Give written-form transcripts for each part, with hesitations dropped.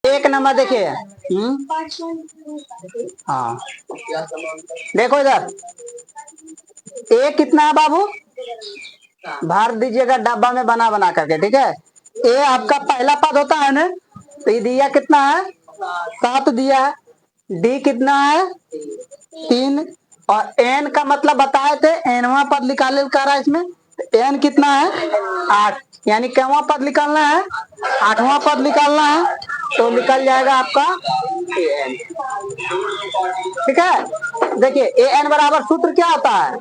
एक नंबर देखिए। हाँ, देखो इधर ए कितना है बाबू, भर दीजिएगा डब्बा में बना बना करके, ठीक है। ए आपका पहला पद होता है ना, तो ये दिया कितना है, 7 दिया है। डी कितना है, 3। और एन का मतलब बताए थे, एनवा पद निकाले कर रहा है इसमें, एन कितना है, 8। यानी कैवा पद निकालना है, 8वां पद निकालना है, तो निकल जाएगा आपका एन। ठीक है, देखिए ए एन बराबर सूत्र क्या होता है,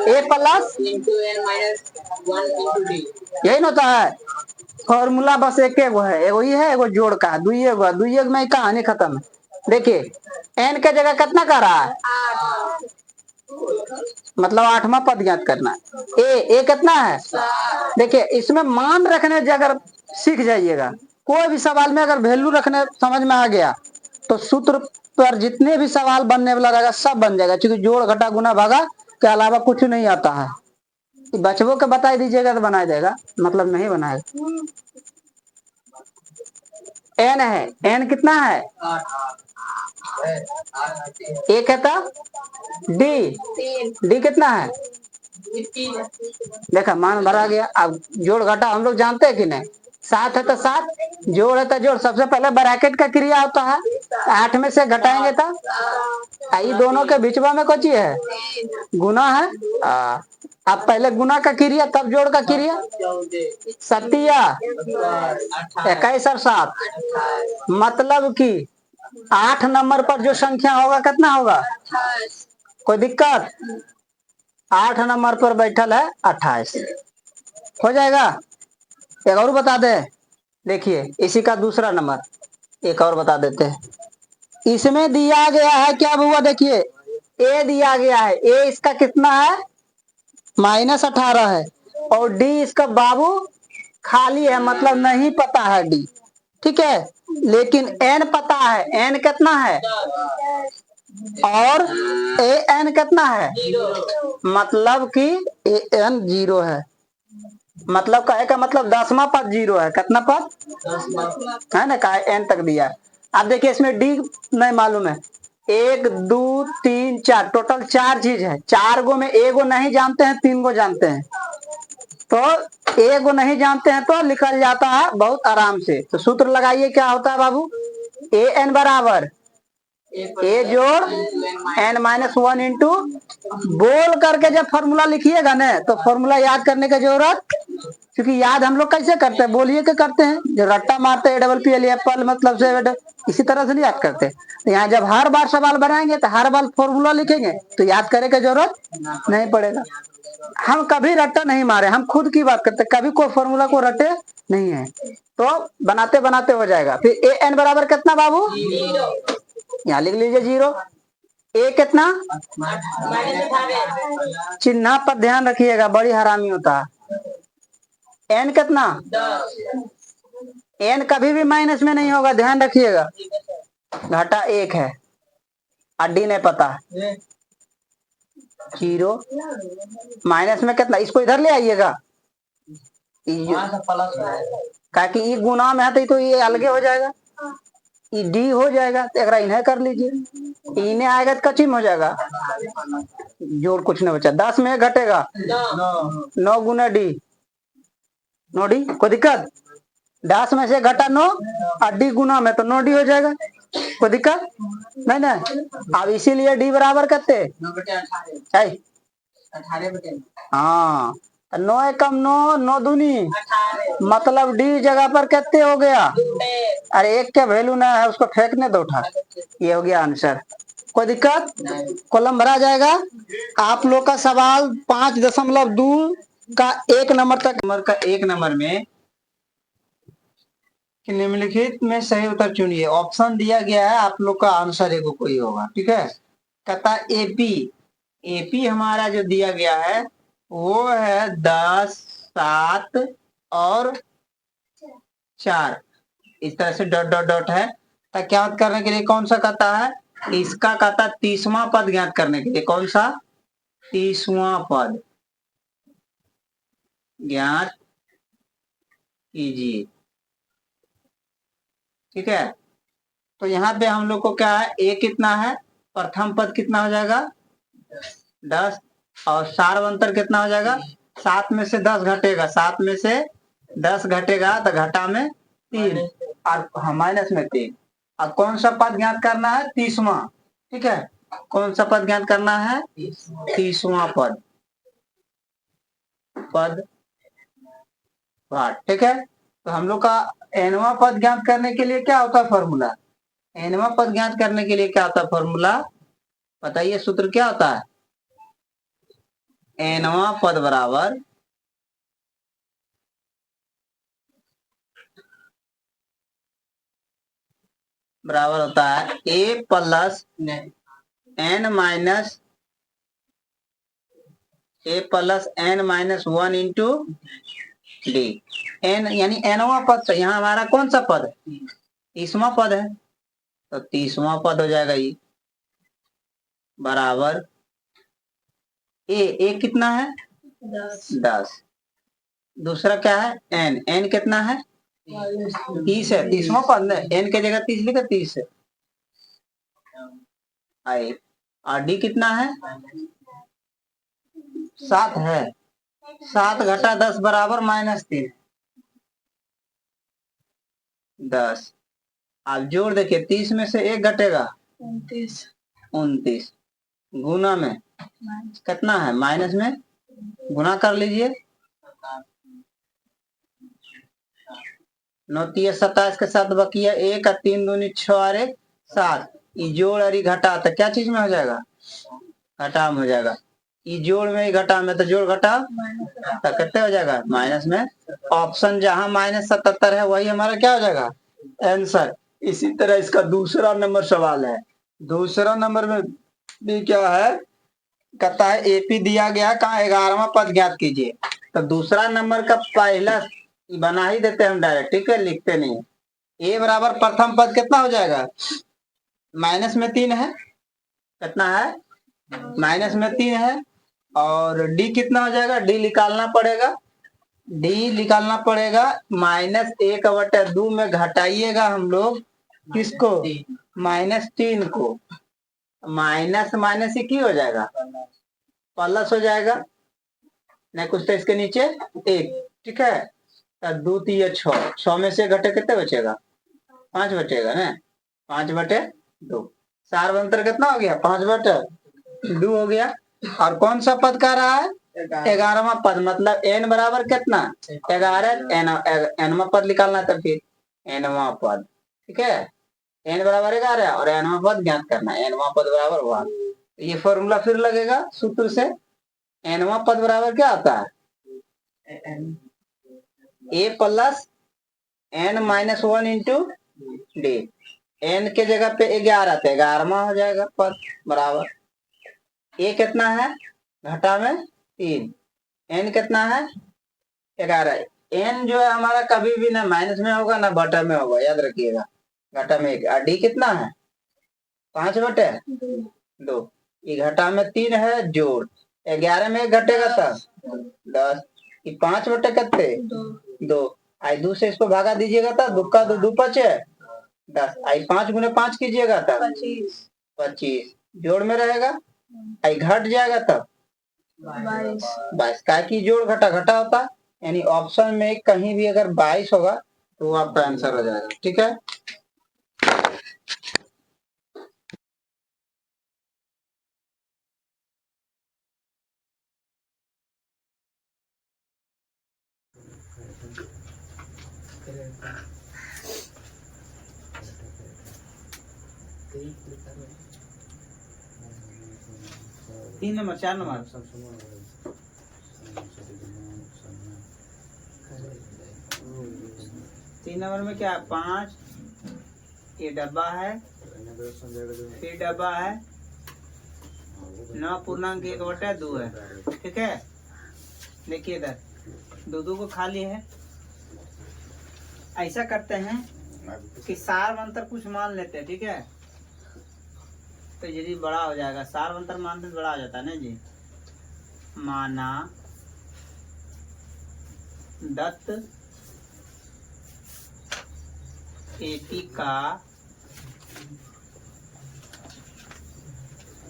ए प्लस यही ना होता है। फॉर्मूला बस एक एगो है, एगो ही है, एगो जोड़ का, दुई एगो है, दुई एगो में कहानी खत्म है। देखिए एन के जगह कितना कर रहा है, मतलब 8वां पद ज्ञात करना है। ए कितना है, देखिए इसमें मान रखने अगर सीख जाइएगा, कोई भी सवाल में अगर वैल्यू रखने समझ में आ गया, तो सूत्र पर जितने भी सवाल बनने वाला रहेगा सब बन जाएगा, क्योंकि जोड़ घटा गुना भागा के अलावा कुछ नहीं आता है। बच्चों को बता दीजिएगा तो बना देगा, मतलब नहीं बनाएगा। एन है, एन कितना है, एक है था, डी कितना है, देखा मान भरा गया। अब जोड़ घटा हम लोग जानते हैं कि नहीं, 7 है तो 7, जोड़ है तो जोड़, सबसे पहले ब्रैकेट का क्रिया होता है, 8 में से घटाएंगे तो ये दोनों के बीचवा में कौन है, गुना है। अब पहले गुना का क्रिया तब जोड़ का क्रिया, 7 21 और 7, मतलब कि 8 नंबर पर जो संख्या होगा कितना होगा, कोई दिक्कत, 8 नंबर पर बैठल है 28, हो जाएगा। एक और बता दे, देखिए इसी का दूसरा नंबर एक और बता देते हैं। इसमें दिया गया है क्या हुआ, देखिए ए दिया गया है, ए इसका कितना है, -18 है, और डी इसका बाबू खाली है, मतलब नहीं पता है डी, ठीक है। लेकिन एन पता है, एन कितना है, और ए एन कितना है, मतलब कि ए एन 0 है, मतलब कहे का मतलब 10वां पद 0 है, कितना पद है ना, कहा एन तक दिया है। अब देखिए इसमें डी नहीं मालूम है, 1 2 3 4 टोटल 4 चीज है, 4 गो में एगो नहीं जानते हैं, 3 गो जानते हैं, तो एगो नहीं जानते हैं तो निकल जाता है बहुत आराम से। तो सूत्र लगाइए, क्या होता है बाबू, ए एन बराबर ए जोड़ n-1 इंटू, बोल करके जब फॉर्मूला लिखिएगा ना, तो फॉर्मूला याद करने की जरूरत, क्योंकि याद हम लोग कैसे करते हैं, बोलिए के करते हैं, जो रट्टा मारते हैं डबल पी एल एप्पल मतलब से, इसी तरह से नहीं याद करते। तो यहाँ जब हर बार सवाल बनाएंगे तो हर बार फॉर्मूला लिखेंगे, तो याद करे की जरूरत नहीं पड़ेगा। हम कभी रट्टा नहीं मारे, हम खुद की बात करते, कभी कोई फॉर्मूला को रटे नहीं है, तो बनाते बनाते हो जाएगा। फिर ए एन बराबर कितना बाबू, यहाँ लिख लीजिए 0। ए कितना, चिन्ह पर ध्यान रखिएगा, बड़ी हरामी होता है। एन कितना, एन कभी भी माइनस में नहीं होगा, ध्यान रखिएगा, घाटा 1 है, डी नहीं पता, 0 माइनस में कितना, इसको इधर ले आइएगा, ताकि ये गुना में है तो ये अलगे हो जाएगा, ये डी हो जाएगा, तो एक इन्हें कर लीजिए, इन्हें आएगा तो कचिम हो जाएगा, जोड़ कुछ नहीं बचा, 10 में घटेगा 9 गुना डी, नो डी, कोई दिक्कत, 10 में से घटा 9 और डी गुना में तो 9 डी हो जाएगा, कोई दिक्कत नहीं ना। अब इसीलिए डी बराबर करते, हाँ 9 एकम 9, 9 दूनी, मतलब डी जगह पर कितने हो गया, अरे एक के वैल्यू ना है, उसको फेंकने दो उठा, ये हो गया आंसर, कोई दिक्कत, कॉलम भरा जाएगा। आप लोग का सवाल 5.2 का 1 नंबर तक, एक नंबर में निम्नलिखित में सही उत्तर चुनिए, ऑप्शन दिया गया है, आप लोग का आंसर एगो कोई होगा, ठीक है। कहता एपी, एपी हमारा जो दिया गया है वो है 10 7 और 4, इस तरह से डॉट डॉट डॉट है। तो क्या करने के लिए कौन सा कहता है, इसका कहता 30वां पद ज्ञात करने के लिए, कौन सा 30वां पद ज्ञात कीजिए। ठीक है। तो यहाँ पे हम लोग को क्या है, ए कितना है, प्रथम पद कितना हो जाएगा 10, और सार्वंतर कितना हो जाएगा 7 में से 10 घटेगा, 7 में से 10 घटेगा तो घटा में 3 और माइनस में 3। अब कौन सा पद ज्ञात करना है, 30वां। ठीक है, कौन सा पद ज्ञात करना है, 30वां पद भाट। ठीक है, तो हम लोग का nवां पद ज्ञात करने के लिए क्या होता है फॉर्मूला, nवां पद ज्ञात करने के लिए क्या होता है फॉर्मूला, बताइए सूत्र क्या होता है, nवां पद बराबर होता है a plus n minus 1 into D. N यानी nवां पद, तो यहाँ हमारा कौन सा पद है, 30वां पद है, तो 30वां पद हो जाएगा ये बराबर ए कितना है 10, दूसरा क्या है n कितना है 30 है, 30वां पद है, n के जगह 30 लिखा, 30 है आई, और डी कितना है 7 है, 7 घटा 10 बराबर -3 10। आप जोड़ देखिए 30 में से 1 घटेगा 29 गुना में कितना है माइनस में गुना कर लीजिए, 9 3 27 के साथ बकिया 1 और 3 दूनी 6 और 1 7, ये जोड़ और घटा तो क्या चीज में हो जाएगा, घटा में हो जाएगा, ये जोड़ में ही घटा में, तो जोड़ घटा तो कितने हो जाएगा माइनस में। ऑप्शन जहां -77 है वही हमारा क्या हो जाएगा आंसर। इसी तरह इसका दूसरा नंबर सवाल है, दूसरा नंबर में भी क्या है, कहता है एपी दिया गया कहा 11वां पद ज्ञात कीजिए, तो दूसरा नंबर का पहला बना ही देते हम डायरेक्ट, ठीक है, लिखते नहीं। ए बराबर प्रथम पद कितना हो जाएगा, माइनस में 3 है, कितना है -3 है, और डी कितना हो जाएगा, डी निकालना पड़ेगा, डी निकालना पड़ेगा -1/2 में घटाइएगा हम लोग किसको, -3 को, माइनस माइनस ही की हो जाएगा प्लस हो जाएगा, नहीं कुछ तो इसके नीचे 1। ठीक है, तो 2 3 6 में से घटे कितने बचेगा 5 बचेगा ना, 5/2, सार्वंतर कितना हो गया 5/2 हो गया। और कौन सा पद कह रहा है 11वां पद, मतलब n बराबर कितना 11, nवां पद निकालना है, तो फिर nवां पद, ठीक है, n बराबर 11 और nवां पद ज्ञात करना है, nवां पद बराबर 1, ये फॉर्मूला फिर लगेगा सूत्र से, nवां पद बराबर क्या आता है a plus n minus 1 into D, n के जगह पे 11 तो 11वां हो जाएगा पद बराबर, a कितना है घटा में 3, n कितना है 11, n जो है हमारा कभी भी ना माइनस में होगा ना बटा में होगा, याद रखिएगा, घटा में 1, और डी कितना है 5/2, ये घटा में 3 है, जोड़ 11 में 1 घटेगा तब 10, ये 5/2 2, आई 2 से इसको भागा दीजिएगा तब 2 का 2 5 10, आई 5 गुने 5 कीजिएगा तब 25, जोड़ में रहेगा, आई घट जाएगा तब 22, का की जोड़ घटा घटा होता, यानी ऑप्शन में कहीं भी अगर 22 होगा तो वो आपका आंसर हो जाएगा। ठीक है, तीन नंबर 4 नंबर 3 नंबर में क्या 5, ये डब्बा है, फिर डब्बा है 9.1/2 है। ठीक है, देखिए इधर 2 को खाली है, ऐसा करते हैं कि सार्वंतर कुछ मान लेते हैं, ठीक है, तो यदि बड़ा हो जाएगा, सार्वंतर मानते बड़ा हो जाता है ना जी, माना दत्त एपी का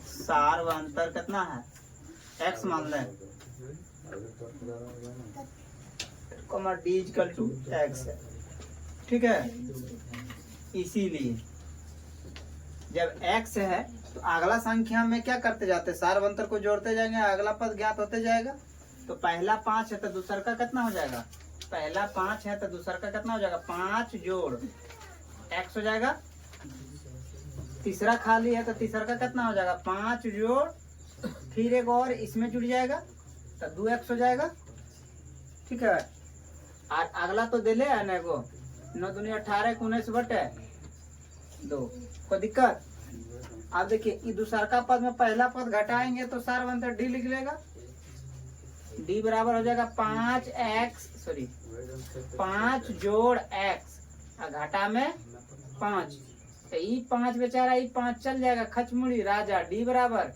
सार व अंतर कितना है, x मान लें, comma D equal to X है, ठीक है। इसीलिए जब x है तो अगला संख्या में क्या करते जाते, सार व अंतर को जोड़ते जाएंगे, अगला पद ज्ञात होते जाएगा। तो पहला 5 है तो दूसरा का कितना हो जाएगा, पहला 5 है तो दूसरा का कितना हो जाएगा, 5 जोड़ x हो जाएगा। तीसरा खाली है तो तीसरा का कितना हो जाएगा, 5 जोड़ फिर एक और इसमें जुड़ जाएगा तो 2x हो जाएगा, ठीक है। और अगला तो दे ले है ना को 9 दूनी 18 19 बटे 2, कोई दिक्कत। अब देखिए ये दूसरा का पद में पहला पद घटाएंगे तो सार अंतर डी लिख लेगा, डी बराबर हो जाएगा 5 जोड़ x और घटा में 5, तो ये 5 बेचारा ये 5 चल जाएगा, खचमुड़ी राजा, डी बराबर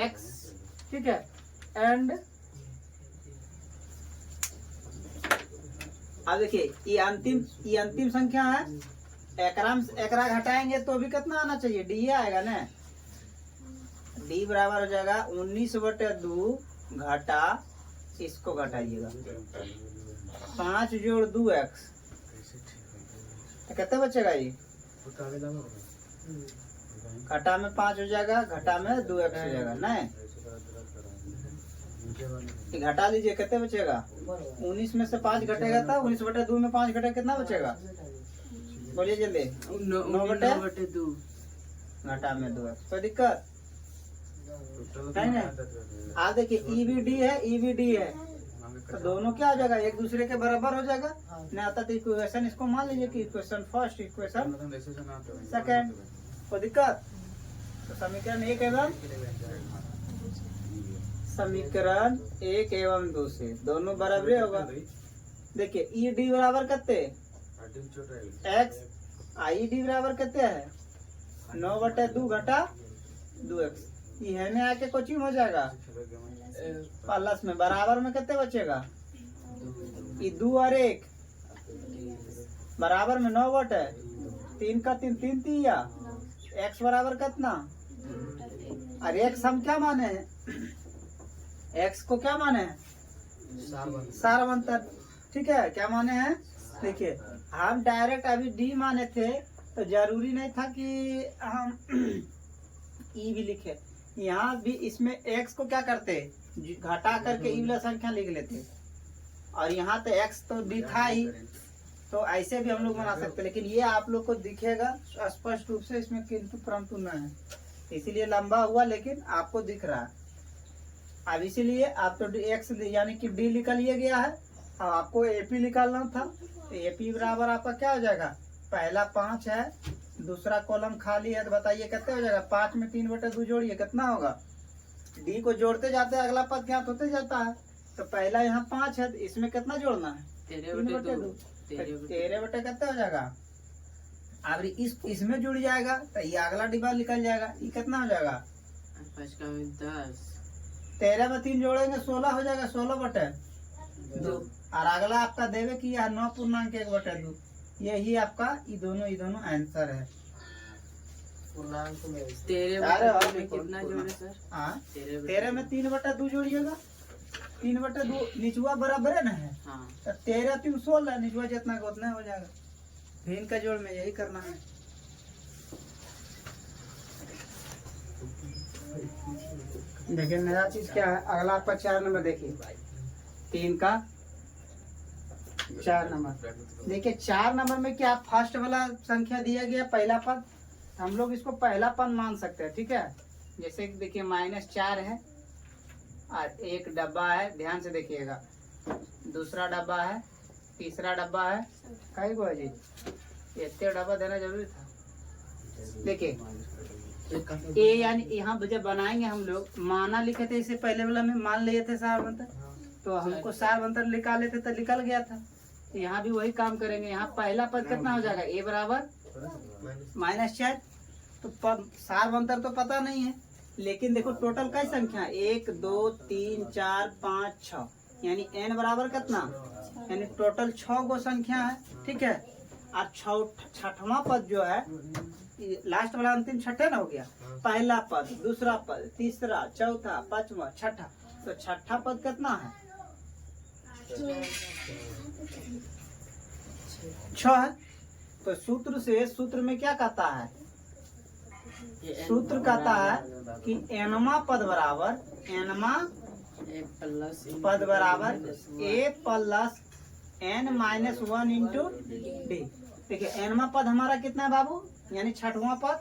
x, ठीक है। एंड अब देखिए ये अंतिम संख्या है, एकरा घटाएंगे तो भी कितना आना चाहिए, डी आएगा ना, डी बराबर हो जाएगा 19/2 घटा, इसको घटाइएगा 5 जोड़ 2x, तो कितना बचेगा ये, घटा में 5 हो जाएगा, घटा में 2x हो जाएगा ना, घटा लीजिए कितने बचेगा, 19 में से 5 घटेगा था, 19/2 में 5 घटेगा कितना बचेगा, बोलिए जल्दी, 9/2 घटा में 2x, कोई दिक्कत नहीं ना। आप देखिए EVD है, EVD है, तो दोनों क्या हो जाएगा, एक दूसरे के बराबर हो जाएगा ना। तो इक्वेशन इसको मान लीजिए कि इक्वेशन फर्स्ट, इक्वेशन सेकंड, कोई दिक्कत। तो समीकरण 1 एवं 2 से दोनों बराबर होगा। देखिए ED बराबर कितने x, IED बराबर कितने है 9/2 घटा 2x, ये में आके कोचिंग हो जाएगा प्लस में, बराबर में कितने बचेगा, ये 2 और 1 बराबर में 9 बटे 3 का 3 3 तिया, x बराबर कितना, और x हम क्या माने हैं, x को क्या माने हैं, सार अंतर, ठीक है। क्या माने हैं, देखिए हम डायरेक्ट अभी d माने थे तो जरूरी नहीं था कि हम e भी लिखे, यहाँ भी इसमें x को क्या करते, घटा करके ई वाला संख्या लिख लेते, और यहाँ तो x तो डी था ही, तो ऐसे भी हम लोग बना सकते, लेकिन ये आप लोग को दिखेगा स्पष्ट रूप से, इसमें किंतु परंतु न है, इसीलिए लंबा हुआ, लेकिन आपको दिख रहा है। अब इसीलिए आप तो x यानी कि d निकल लिया गया है, अब आपको AP निकालना था, तो AP बराबर आपका क्या हो जाएगा, पहला 5 है, दूसरा कॉलम खाली है, तो बताइए कितने हो जाएगा, 5 में 3/2 जोड़िए कितना होगा, डी को जोड़ते जाते हैं अगला पद ज्ञात होते जाता है। तो पहला यहाँ 5 है, तो इसमें कितना जोड़ना है, 3/2, 13 कितना हो जाएगा, अब इसमें जुड़ जाएगा तो ये अगला डिब्बा निकल जाएगा, ये कितना हो जाएगा 10, 13 में 3 जोड़ेंगे 16 हो जाएगा, 16/2, और अगला आपका देवे कि यह 9.1/2, यही आपका ये दोनों आंसर है। कितना जोड़े सर, 13 में 3/2 जोड़िएगा, 3/2 निचुआ बराबर है ना है, हाँ, तो 13 3 16, निचुआ जितना का उतना हो जाएगा, भिन्न का जोड़ में यही करना है। देखिए नया चीज क्या है, अगला आपका 4 नंबर, देखिए 3 का 4 नंबर, देखिए 4 नंबर में क्या फर्स्ट वाला संख्या दिया गया पहला पद, हम लोग इसको पहला पद मान सकते हैं, ठीक है। जैसे कि देखिए -4 है और एक डब्बा है, ध्यान से देखिएगा, दूसरा डब्बा है, तीसरा डब्बा है, कई को है जी, इतने डब्बा देना जरूरी था। देखिए ए यानी यहाँ जब बनाएंगे हम लोग, माना लिखे थे, इसे पहले वाला में मान लिए थे सार अंतर, तो हमको सार अंतर निकाले थे तो निकल गया था, तो यहाँ भी वही काम करेंगे। यहाँ पहला पद कितना हो जाएगा, ए बराबर -4, तो सार अंतर तो पता नहीं है, लेकिन देखो टोटल कई संख्या, 1 2 3 4 5 6, यानी n बराबर कितना, यानी टोटल 6 गो संख्या है, ठीक है। और छठवां पद जो है लास्ट वाला अंतिम छठे ना हो गया, पहला पद, दूसरा पद, तीसरा, चौथा, पांचवा, छठा। तो छठा पद कितना है? 6 है। तो सूत्र में क्या कहता है? सूत्र कहता है कि एनमा पद बराबर a plus n minus 1 into D. देखिए एनमा पद हमारा कितना है बाबू, यानी छठवां पद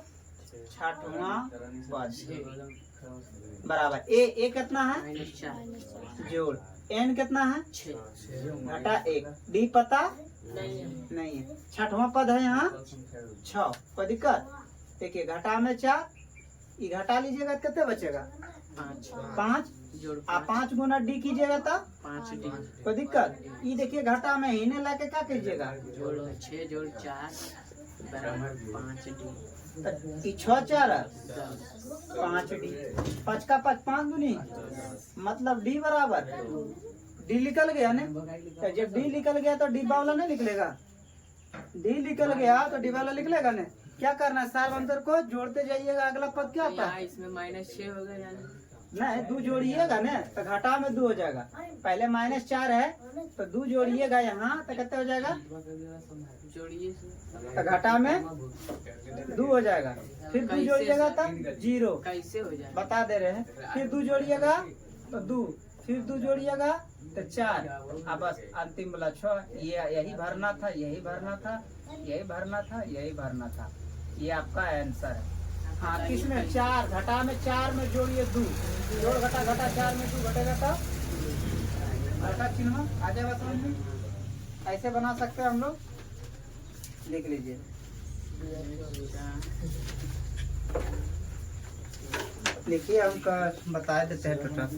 बराबर ए कितना है जोड़ n कितना है घटा 1, डी पता नहीं है। छठवां पद है यहाँ 6, कोई दिक्कत? देखिए घटा में 4, ये घटा लीजिएगा कितने बचेगा 5, आप 5 गुना डी कीजिएगा तो 5D कोई दिक्कत? ये देखिए घटा में हिने लाके क्या कीजिएगा 6 जोड़ 4 बराबर 5D। 6 4 5D, 5 का 5 दूनी मतलब डी बराबर डी निकल गया ने। तो जब डी निकल गया तो डी वाला नहीं निकलेगा, डी निकल गया तो डी वाला निकलेगा ने। क्या करना है, साल अंतर को जोड़ते जाइएगा, अगला पद क्या आता है? इसमें -6 होगा यानी नहीं 2 जोड़िएगा ना तो घटा में 2 हो जाएगा। पहले -4 है तो 2 जोड़िएगा यहाँ तो कितने हो जाएगा, जोड़िए तो घटा में 2 हो जाएगा। फिर 2 जोड़िएगा तो 0, कैसे हो जाएगा बता दे रहे हैं। फिर 2 जोड़िएगा तो 2, फिर 2 जोड़िएगा तो 4, अब बस अंतिम वाला 6। ये यही भरना था, यही भरना था, यही भरना था, यही भरना था। ये आपका आंसर है। हाँ किसमें 4, घटा में 4 में जोड़िए 2, जोड़ घटा 4 में 2 घटेगा तब घटा चिन्ह आ जाएगा समझ में। ऐसे बना सकते हैं हम लोग, लिख लीजिए। लिखिए, हम बता देते हैं टोटल।